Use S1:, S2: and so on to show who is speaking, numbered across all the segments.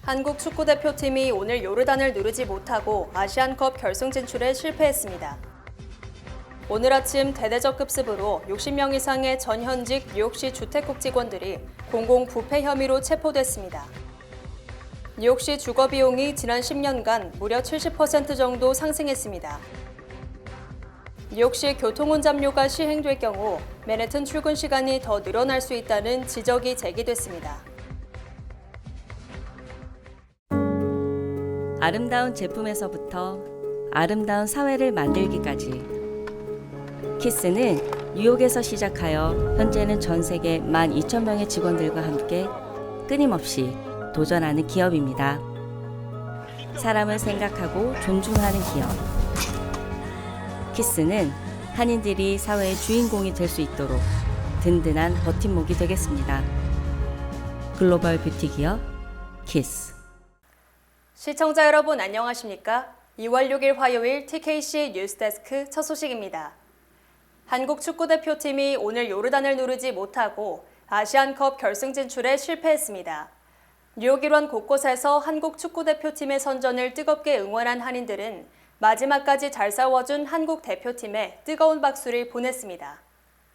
S1: 한국 축구대표팀이 오늘 요르단을 누르지 못하고 아시안컵 결승 진출에 실패했습니다. 오늘 아침 대대적 급습으로 60명 이상의 전현직 뉴욕시 주택국 직원들이 공공 부패 혐의로 체포됐습니다. 뉴욕시 주거 비용이 지난 10년간 무려 70% 정도 상승했습니다. 뉴욕시 교통혼잡료가 시행될 경우 맨해튼 출근 시간이 더 늘어날 수 있다는 지적이 제기됐습니다.
S2: 아름다운 제품에서부터 아름다운 사회를 만들기까지 키스는 뉴욕에서 시작하여 현재는 전 세계 12,000명의 직원들과 함께 끊임없이 도전하는 기업입니다. 사람을 생각하고 존중하는 기업. 키스는 한인들이 사회의 주인공이 될 수 있도록 든든한 버팀목이 되겠습니다. 글로벌 뷰티 기업 키스.
S1: 시청자 여러분 안녕하십니까? 2월 6일 화요일 TKC 뉴스데스크 첫 소식입니다. 한국 축구대표팀이 오늘 요르단을 누르지 못하고 아시안컵 결승 진출에 실패했습니다. 뉴욕 일원 곳곳에서 한국 축구대표팀의 선전을 뜨겁게 응원한 한인들은 마지막까지 잘 싸워준 한국 대표팀에 뜨거운 박수를 보냈습니다.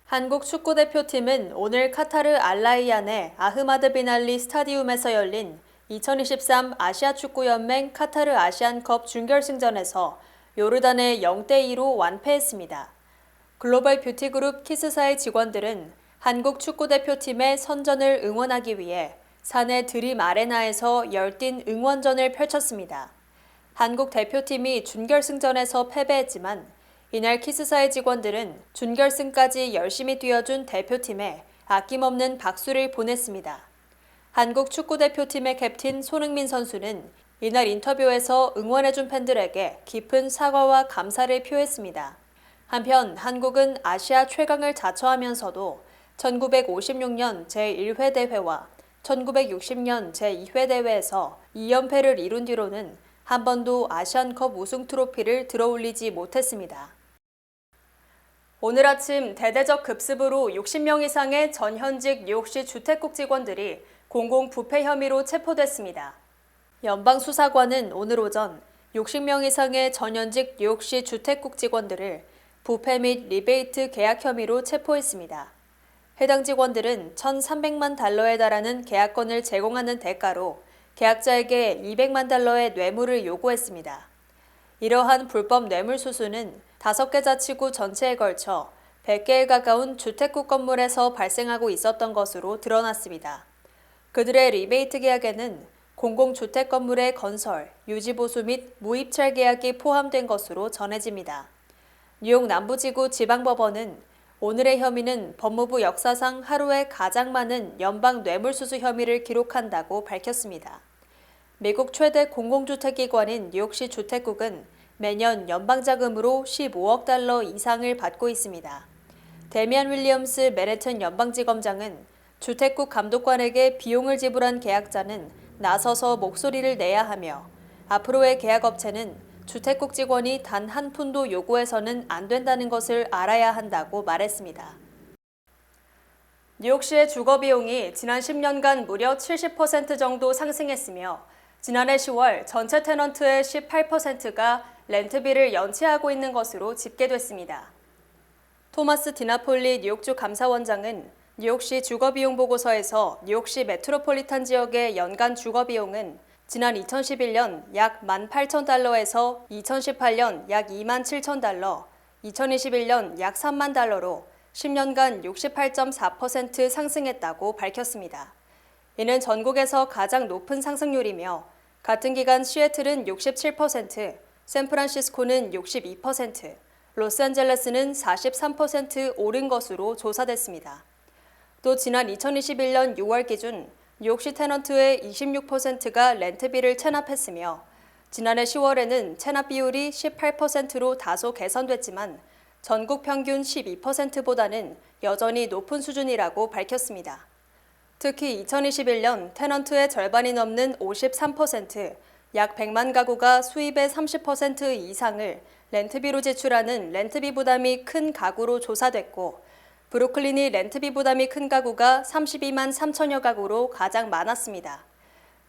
S1: 한국 축구대표팀은 오늘 카타르 알라이안의 아흐마드 빈 알리 스타디움에서 열린 2023 아시아축구연맹 카타르 아시안컵 준결승전에서 요르단에 0대2로 완패했습니다. 글로벌 뷰티그룹 키스사의 직원들은 한국 축구대표팀의 선전을 응원하기 위해 사내 드림 아레나에서 열띤 응원전을 펼쳤습니다. 한국 대표팀이 준결승전에서 패배했지만 이날 키스사의 직원들은 준결승까지 열심히 뛰어준 대표팀에 아낌없는 박수를 보냈습니다. 한국 축구대표팀의 캡틴 손흥민 선수는 이날 인터뷰에서 응원해준 팬들에게 깊은 사과와 감사를 표했습니다. 한편 한국은 아시아 최강을 자처하면서도 1956년 제1회 대회와 1960년 제2회 대회에서 2연패를 이룬 뒤로는 한 번도 아시안컵 우승 트로피를 들어올리지 못했습니다. 오늘 아침 대대적 급습으로 60명 이상의 전현직 뉴욕시 주택국 직원들이 공공 부패 혐의로 체포됐습니다. 연방수사관은 오늘 오전 60명 이상의 전현직 뉴욕시 주택국 직원들을 부패 및 리베이트 계약 혐의로 체포했습니다. 해당 직원들은 1,300만 달러에 달하는 계약권을 제공하는 대가로 계약자에게 200만 달러의 뇌물을 요구했습니다. 이러한 불법 뇌물 수수는 5개 자치구 전체에 걸쳐 100개에 가까운 주택국 건물에서 발생하고 있었던 것으로 드러났습니다. 그들의 리베이트 계약에는 공공주택 건물의 건설, 유지보수 및 무입찰 계약이 포함된 것으로 전해집니다. 뉴욕 남부지구 지방법원은 오늘의 혐의는 법무부 역사상 하루에 가장 많은 연방 뇌물수수 혐의를 기록한다고 밝혔습니다. 미국 최대 공공주택기관인 뉴욕시 주택국은 매년 연방자금으로 15억 달러 이상을 받고 있습니다. 데미안 윌리엄스 맨해튼 연방지검장은 주택국 감독관에게 비용을 지불한 계약자는 나서서 목소리를 내야 하며 앞으로의 계약업체는 주택국 직원이 단 한 푼도 요구해서는 안 된다는 것을 알아야 한다고 말했습니다. 뉴욕시의 주거 비용이 지난 10년간 무려 70% 정도 상승했으며 지난해 10월 전체 테넌트의 18%가 렌트비를 연체하고 있는 것으로 집계됐습니다. 토마스 디나폴리 뉴욕주 감사원장은 뉴욕시 주거비용 보고서에서 뉴욕시 메트로폴리탄 지역의 연간 주거비용은 지난 2011년 약 18,000달러에서 2018년 약 27,000달러, 2021년 약 3만 달러로 10년간 68.4% 상승했다고 밝혔습니다. 이는 전국에서 가장 높은 상승률이며 같은 기간 시애틀은 67%, 샌프란시스코는 62%, 로스앤젤레스는 43% 오른 것으로 조사됐습니다. 또 지난 2021년 6월 기준 뉴욕시 테넌트의 26%가 렌트비를 체납했으며 지난해 10월에는 체납 비율이 18%로 다소 개선됐지만 전국 평균 12%보다는 여전히 높은 수준이라고 밝혔습니다. 특히 2021년 테넌트의 절반이 넘는 53%, 약 100만 가구가 수입의 30% 이상을 렌트비로 지출하는 렌트비 부담이 큰 가구로 조사됐고 브루클린이 렌트비 부담이 큰 가구가 32만 3천여 가구로 가장 많았습니다.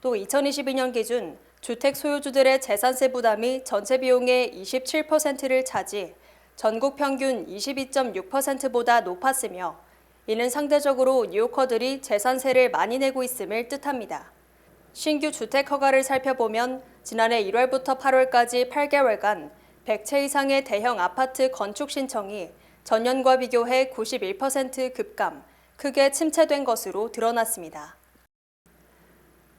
S1: 또 2022년 기준 주택 소유주들의 재산세 부담이 전체 비용의 27%를 차지 전국 평균 22.6%보다 높았으며 이는 상대적으로 뉴요커들이 재산세를 많이 내고 있음을 뜻합니다. 신규 주택 허가를 살펴보면 지난해 1월부터 8월까지 8개월간 100채 이상의 대형 아파트 건축 신청이 전년과 비교해 91% 급감, 크게 침체된 것으로 드러났습니다.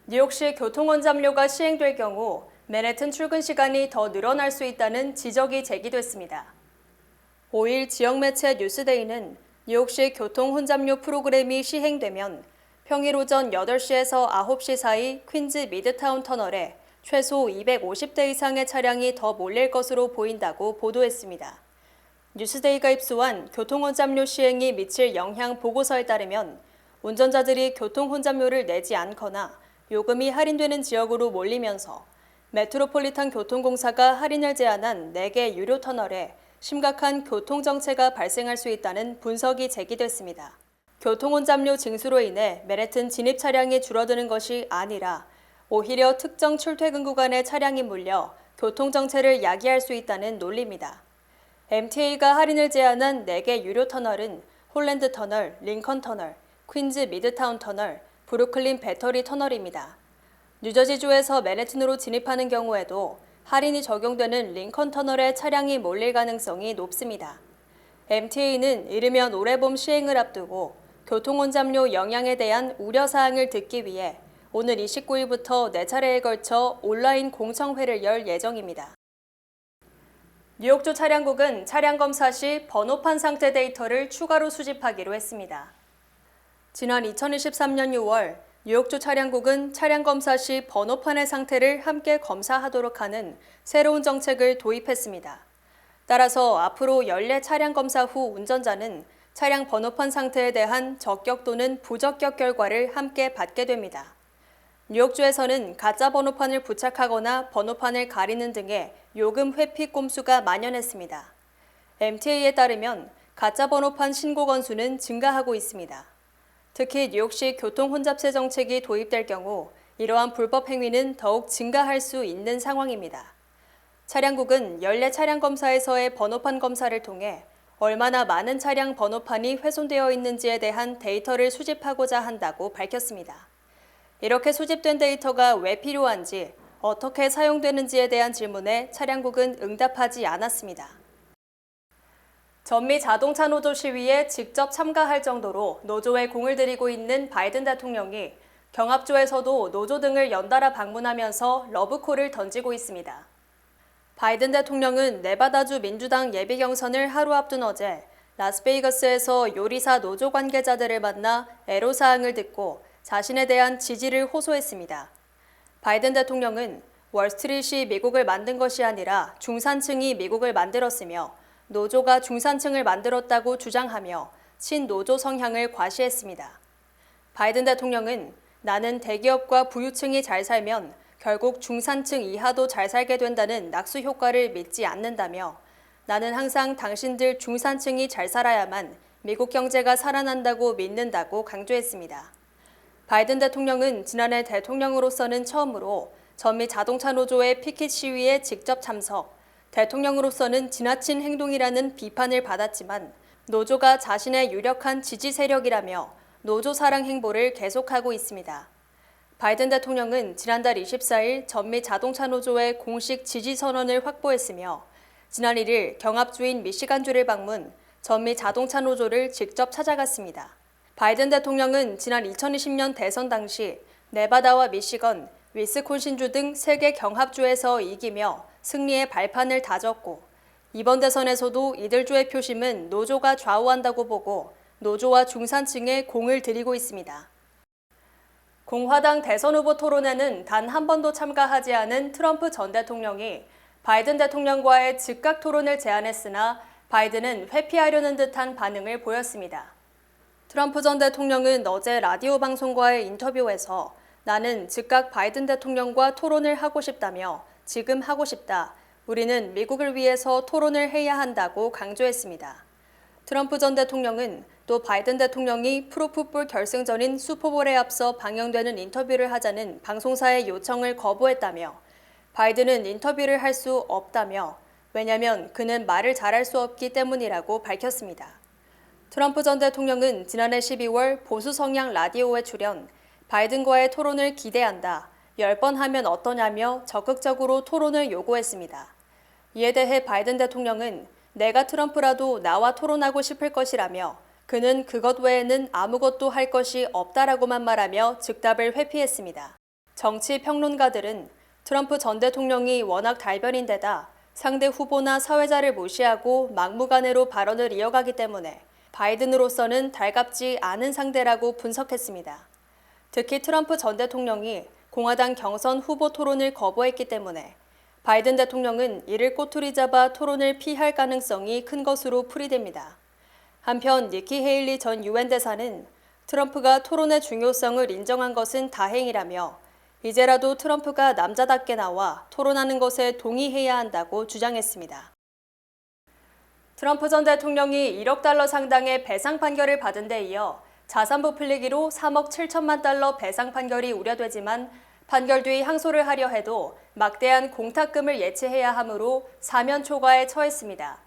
S1: 뉴욕시 교통혼잡료가 시행될 경우 맨해튼 출근 시간이 더 늘어날 수 있다는 지적이 제기됐습니다. 5일 지역 매체 뉴스데이는 뉴욕시 교통혼잡료 프로그램이 시행되면 평일 오전 8시에서 9시 사이 퀸즈 미드타운 터널에 최소 250대 이상의 차량이 더 몰릴 것으로 보인다고 보도했습니다. 뉴스데이가 입수한 교통혼잡료 시행이 미칠 영향 보고서에 따르면 운전자들이 교통혼잡료를 내지 않거나 요금이 할인되는 지역으로 몰리면서 메트로폴리탄 교통공사가 할인을 제한한 4개 유료 터널에 심각한 교통정체가 발생할 수 있다는 분석이 제기됐습니다. 교통혼잡료 징수로 인해 맨해튼 진입 차량이 줄어드는 것이 아니라 오히려 특정 출퇴근 구간에 차량이 몰려 교통정체를 야기할 수 있다는 논리입니다. MTA가 할인을 제한한 4개 유료 터널은 홀랜드 터널, 링컨 터널, 퀸즈 미드타운 터널, 브루클린 배터리 터널입니다. 뉴저지주에서 맨해튼으로 진입하는 경우에도 할인이 적용되는 링컨 터널에 차량이 몰릴 가능성이 높습니다. MTA는 이르면 올해 봄 시행을 앞두고 교통혼잡료 영향에 대한 우려사항을 듣기 위해 오늘 29일부터 4차례에 걸쳐 온라인 공청회를 열 예정입니다. 뉴욕주 차량국은 차량 검사 시 번호판 상태 데이터를 추가로 수집하기로 했습니다. 지난 2023년 6월 뉴욕주 차량국은 차량 검사 시 번호판의 상태를 함께 검사하도록 하는 새로운 정책을 도입했습니다. 따라서 앞으로 연례 차량 검사 후 운전자는 차량 번호판 상태에 대한 적격 또는 부적격 결과를 함께 받게 됩니다. 뉴욕주에서는 가짜 번호판을 부착하거나 번호판을 가리는 등의 요금 회피 꼼수가 만연했습니다. MTA에 따르면 가짜 번호판 신고 건수는 증가하고 있습니다. 특히 뉴욕시 교통혼잡세 정책이 도입될 경우 이러한 불법 행위는 더욱 증가할 수 있는 상황입니다. 차량국은 연례 차량 검사에서의 번호판 검사를 통해 얼마나 많은 차량 번호판이 훼손되어 있는지에 대한 데이터를 수집하고자 한다고 밝혔습니다. 이렇게 수집된 데이터가 왜 필요한지, 어떻게 사용되는지에 대한 질문에 차량국은 응답하지 않았습니다. 전미 자동차 노조 시위에 직접 참가할 정도로 노조에 공을 들이고 있는 바이든 대통령이 경합주에서도 노조 등을 연달아 방문하면서 러브콜을 던지고 있습니다. 바이든 대통령은 네바다주 민주당 예비 경선을 하루 앞둔 어제 라스베이거스에서 요리사 노조 관계자들을 만나 애로사항을 듣고 자신에 대한 지지를 호소했습니다. 바이든 대통령은 월스트리트이 미국을 만든 것이 아니라 중산층이 미국을 만들었으며 노조가 중산층을 만들었다고 주장하며 친노조 성향을 과시했습니다. 바이든 대통령은 나는 대기업과 부유층이 잘 살면 결국 중산층 이하도 잘 살게 된다는 낙수 효과를 믿지 않는다며 나는 항상 당신들 중산층이 잘 살아야만 미국 경제가 살아난다고 믿는다고 강조했습니다. 바이든 대통령은 지난해 대통령으로서는 처음으로 전미 자동차 노조의 피켓 시위에 직접 참석, 대통령으로서는 지나친 행동이라는 비판을 받았지만 노조가 자신의 유력한 지지 세력이라며 노조 사랑 행보를 계속하고 있습니다. 바이든 대통령은 지난달 24일 전미 자동차 노조의 공식 지지 선언을 확보했으며 지난 1일 경합주인 미시간주를 방문, 전미 자동차 노조를 직접 찾아갔습니다. 바이든 대통령은 지난 2020년 대선 당시 네바다와 미시건, 위스콘신주 등 3개 경합주에서 이기며 승리의 발판을 다졌고 이번 대선에서도 이들 주의 표심은 노조가 좌우한다고 보고 노조와 중산층에 공을 들이고 있습니다. 공화당 대선 후보 토론회는 단 한 번도 참가하지 않은 트럼프 전 대통령이 바이든 대통령과의 즉각 토론을 제안했으나 바이든은 회피하려는 듯한 반응을 보였습니다. 트럼프 전 대통령은 어제 라디오 방송과의 인터뷰에서 나는 즉각 바이든 대통령과 토론을 하고 싶다며 지금 하고 싶다. 우리는 미국을 위해서 토론을 해야 한다고 강조했습니다. 트럼프 전 대통령은 또 바이든 대통령이 프로풋볼 결승전인 슈퍼볼에 앞서 방영되는 인터뷰를 하자는 방송사의 요청을 거부했다며 바이든은 인터뷰를 할 수 없다며 왜냐면 그는 말을 잘할 수 없기 때문이라고 밝혔습니다. 트럼프 전 대통령은 지난해 12월 보수 성향 라디오에 출연, 바이든과의 토론을 기대한다, 10번 하면 어떠냐며 적극적으로 토론을 요구했습니다. 이에 대해 바이든 대통령은 내가 트럼프라도 나와 토론하고 싶을 것이라며 그는 그것 외에는 아무것도 할 것이 없다라고만 말하며 즉답을 회피했습니다. 정치 평론가들은 트럼프 전 대통령이 워낙 달변인데다 상대 후보나 사회자를 무시하고 막무가내로 발언을 이어가기 때문에 바이든으로서는 달갑지 않은 상대라고 분석했습니다. 특히 트럼프 전 대통령이 공화당 경선 후보 토론을 거부했기 때문에 바이든 대통령은 이를 꼬투리 잡아 토론을 피할 가능성이 큰 것으로 풀이됩니다. 한편 니키 헤일리 전 유엔 대사는 트럼프가 토론의 중요성을 인정한 것은 다행이라며 이제라도 트럼프가 남자답게 나와 토론하는 것에 동의해야 한다고 주장했습니다. 트럼프 전 대통령이 1억 달러 상당의 배상 판결을 받은 데 이어 자산 부풀리기로 3억 7천만 달러 배상 판결이 우려되지만 판결 뒤 항소를 하려 해도 막대한 공탁금을 예치해야 하므로 사면 초과에 처했습니다.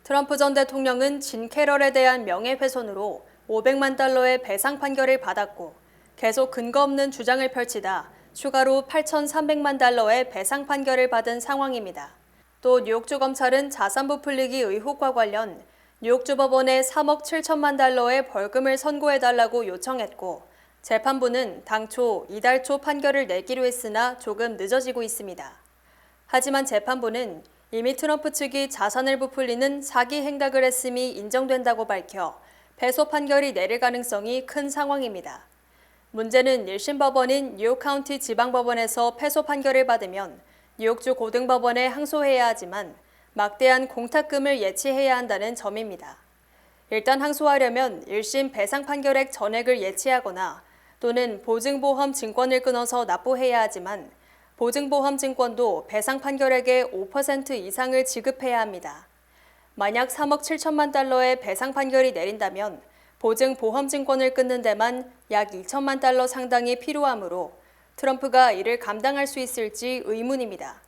S1: 트럼프 전 대통령은 진 캐럴에 대한 명예훼손으로 500만 달러의 배상 판결을 받았고 계속 근거 없는 주장을 펼치다 추가로 8,300만 달러의 배상 판결을 받은 상황입니다. 또 뉴욕주 검찰은 자산 부풀리기 의혹과 관련 뉴욕주 법원에 3억 7천만 달러의 벌금을 선고해달라고 요청했고 재판부는 당초 이달 초 판결을 내기로 했으나 조금 늦어지고 있습니다. 하지만 재판부는 이미 트럼프 측이 자산을 부풀리는 사기 행각을 했음이 인정된다고 밝혀 패소 판결이 내릴 가능성이 큰 상황입니다. 문제는 1심 법원인 뉴욕 카운티 지방법원에서 패소 판결을 받으면 뉴욕주 고등법원에 항소해야 하지만 막대한 공탁금을 예치해야 한다는 점입니다. 일단 항소하려면 1심 배상 판결액 전액을 예치하거나 또는 보증보험 증권을 끊어서 납부해야 하지만 보증보험 증권도 배상 판결액의 5% 이상을 지급해야 합니다. 만약 3억 7천만 달러의 배상 판결이 내린다면 보증보험증권을 끊는 데만 약 2천만 달러 상당이 필요하므로 트럼프가 이를 감당할 수 있을지 의문입니다.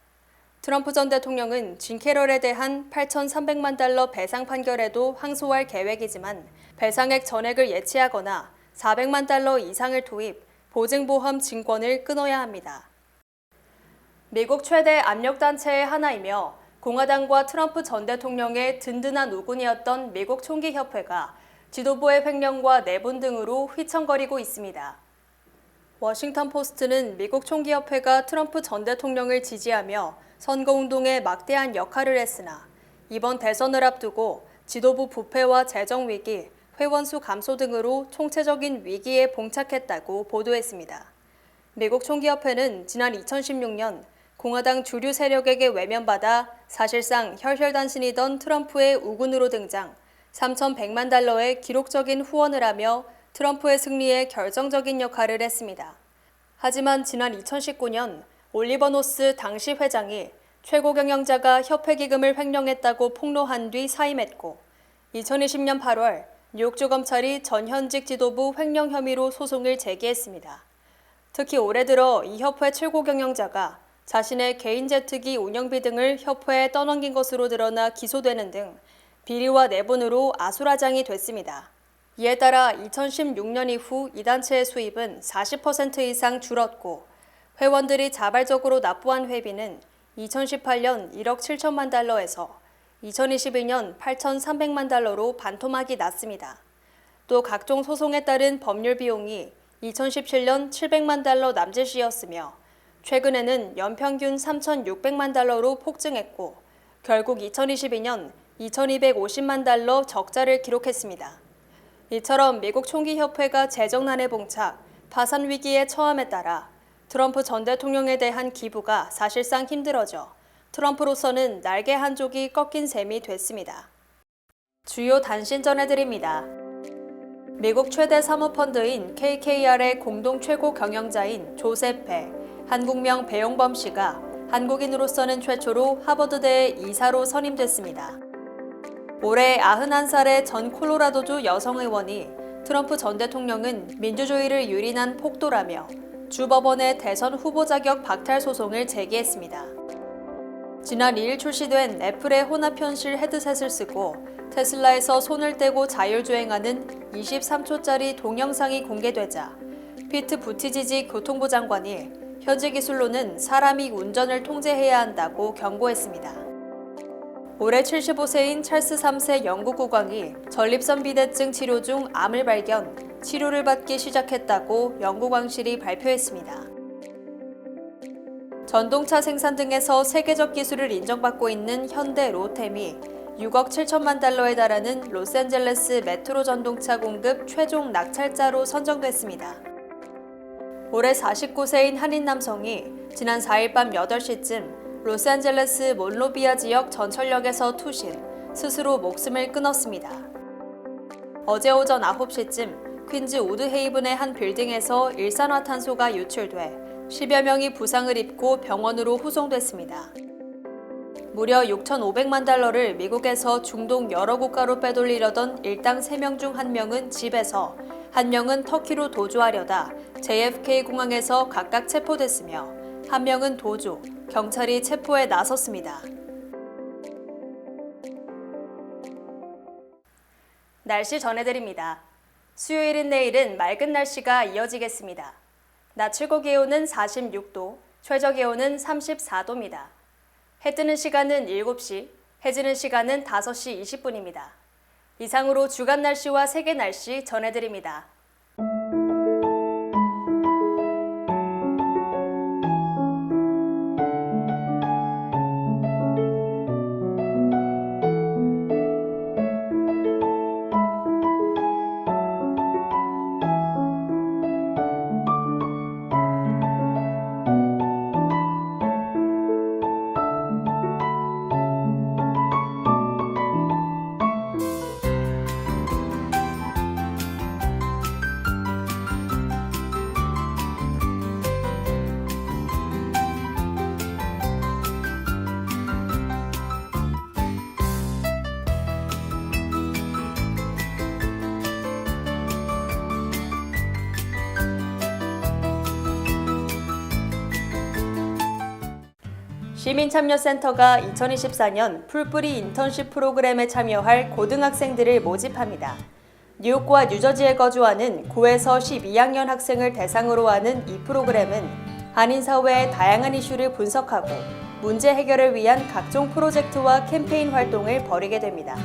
S1: 트럼프 전 대통령은 진 캐럴에 대한 8,300만 달러 배상 판결에도 항소할 계획이지만 배상액 전액을 예치하거나 400만 달러 이상을 투입, 보증보험 증권을 끊어야 합니다. 미국 최대 압력단체의 하나이며 공화당과 트럼프 전 대통령의 든든한 우군이었던 미국 총기협회가 지도부의 횡령과 내분 등으로 휘청거리고 있습니다. 워싱턴 포스트는 미국 총기협회가 트럼프 전 대통령을 지지하며 선거운동에 막대한 역할을 했으나 이번 대선을 앞두고 지도부 부패와 재정위기, 회원수 감소 등으로 총체적인 위기에 봉착했다고 보도했습니다. 미국 총기협회는 지난 2016년 공화당 주류 세력에게 외면받아 사실상 혈혈단신이던 트럼프의 우군으로 등장 3,100만 달러의 기록적인 후원을 하며 트럼프의 승리에 결정적인 역할을 했습니다. 하지만 지난 2019년 올리버 노스 당시 회장이 최고 경영자가 협회 기금을 횡령했다고 폭로한 뒤 사임했고 2020년 8월 뉴욕주 검찰이 전현직 지도부 횡령 혐의로 소송을 제기했습니다. 특히 올해 들어 이 협회 최고 경영자가 자신의 개인 제트기 운영비 등을 협회에 떠넘긴 것으로 드러나 기소되는 등 비리와 내분으로 아수라장이 됐습니다. 이에 따라 2016년 이후 이 단체의 수입은 40% 이상 줄었고 회원들이 자발적으로 납부한 회비는 2018년 1억 7천만 달러에서 2022년 8,300만 달러로 반토막이 났습니다. 또 각종 소송에 따른 법률 비용이 2017년 700만 달러 남짓이었으며 최근에는 연평균 3,600만 달러로 폭증했고 결국 2022년 2,250만 달러 적자를 기록했습니다. 이처럼 미국 총기협회가 재정난에 봉착, 파산 위기에 처함에 따라 트럼프 전 대통령에 대한 기부가 사실상 힘들어져 트럼프로서는 날개 한쪽이 꺾인 셈이 됐습니다. 주요 단신 전해드립니다. 미국 최대 사모펀드인 KKR의 공동 최고 경영자인 조셉 배, 한국명 배용범 씨가 한국인으로서는 최초로 하버드대의 이사로 선임됐습니다. 올해 91살의 전 콜로라도주 여성 의원이 트럼프 전 대통령은 민주주의를 유린한 폭도라며 주법원에 대선 후보 자격 박탈 소송을 제기했습니다. 지난 2일 출시된 애플의 혼합 현실 헤드셋을 쓰고 테슬라에서 손을 떼고 자율주행하는 23초짜리 동영상이 공개되자 피트 부티지지 교통부 장관이 현재 기술로는 사람이 운전을 통제해야 한다고 경고했습니다. 올해 75세인 찰스 3세 영국 국왕이 전립선 비대증 치료 중 암을 발견, 치료를 받기 시작했다고 영국 왕실이 발표했습니다. 전동차 생산 등에서 세계적 기술을 인정받고 있는 현대 로템이 6억 7천만 달러에 달하는 로스앤젤레스 메트로 전동차 공급 최종 낙찰자로 선정됐습니다. 올해 49세인 한인 남성이 지난 4일 밤 8시쯤 로스앤젤레스 몬로비아 지역 전철역에서 투신, 스스로 목숨을 끊었습니다. 어제 오전 9시쯤 퀸즈 우드헤이븐의 한 빌딩에서 일산화탄소가 유출돼 10여 명이 부상을 입고 병원으로 후송됐습니다. 무려 6,500만 달러를 미국에서 중동 여러 국가로 빼돌리려던 일당 3명 중 1명은 집에서, 1명은 터키로 도주하려다 JFK 공항에서 각각 체포됐으며 1명은 도주, 경찰이 체포에 나섰습니다. 날씨 전해드립니다. 수요일인 내일은 맑은 날씨가 이어지겠습니다. 낮 최고 기온은 46도, 최저 기온은 34도입니다. 해 뜨는 시간은 7시, 해 지는 시간은 5시 20분입니다. 이상으로 주간 날씨와 세계 날씨 전해드립니다. 시민참여센터가 2024년 풀뿌리 인턴십 프로그램에 참여할 고등학생들을 모집합니다. 뉴욕과 뉴저지에 거주하는 9에서 12학년 학생을 대상으로 하는 이 프로그램은 한인사회의 다양한 이슈를 분석하고 문제 해결을 위한 각종 프로젝트와 캠페인 활동을 벌이게 됩니다.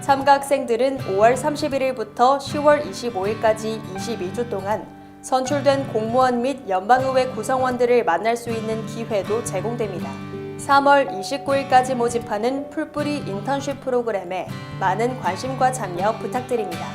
S1: 참가 학생들은 5월 31일부터 10월 25일까지 22주 동안 선출된 공무원 및 연방의회 구성원들을 만날 수 있는 기회도 제공됩니다. 3월 29일까지 모집하는 풀뿌리 인턴십 프로그램에 많은 관심과 참여 부탁드립니다.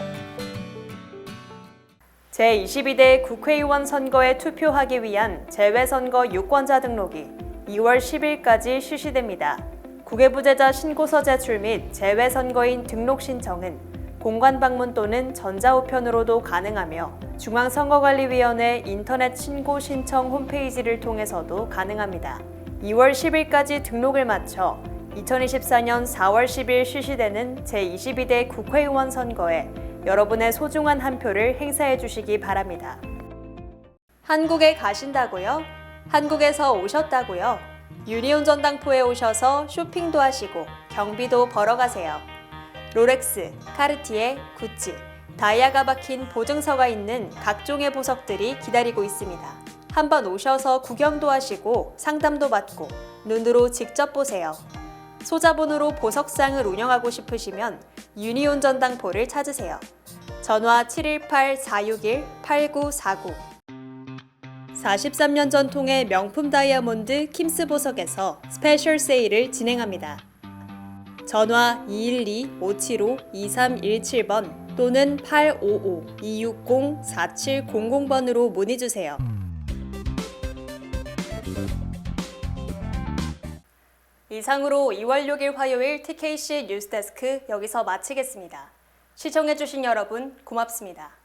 S1: 제22대 국회의원 선거에 투표하기 위한 재외선거 유권자 등록이 2월 10일까지 실시됩니다. 국외부재자 신고서 제출 및 재외선거인 등록 신청은 공관 방문 또는 전자우편으로도 가능하며 중앙선거관리위원회 인터넷 신고 신청 홈페이지를 통해서도 가능합니다. 2월 10일까지 등록을 마쳐 2024년 4월 10일 실시되는 제22대 국회의원 선거에 여러분의 소중한 한 표를 행사해 주시기 바랍니다. 한국에 가신다고요? 한국에서 오셨다고요? 유니온 전당포에 오셔서 쇼핑도 하시고 경비도 벌어 가세요. 롤렉스, 카르티에, 구찌, 다이아가 박힌 보증서가 있는 각종의 보석들이 기다리고 있습니다. 한번 오셔서 구경도 하시고 상담도 받고 눈으로 직접 보세요. 소자본으로 보석상을 운영하고 싶으시면 유니온 전당포를 찾으세요. 전화 718-461-8949 43년 전통의 명품 다이아몬드 킴스 보석에서 스페셜 세일을 진행합니다. 전화 212-575-2317번 또는 855-260-4700번으로 문의주세요. 이상으로 2월 6일 화요일 TKC 뉴스데스크 여기서 마치겠습니다. 시청해주신 여러분 고맙습니다.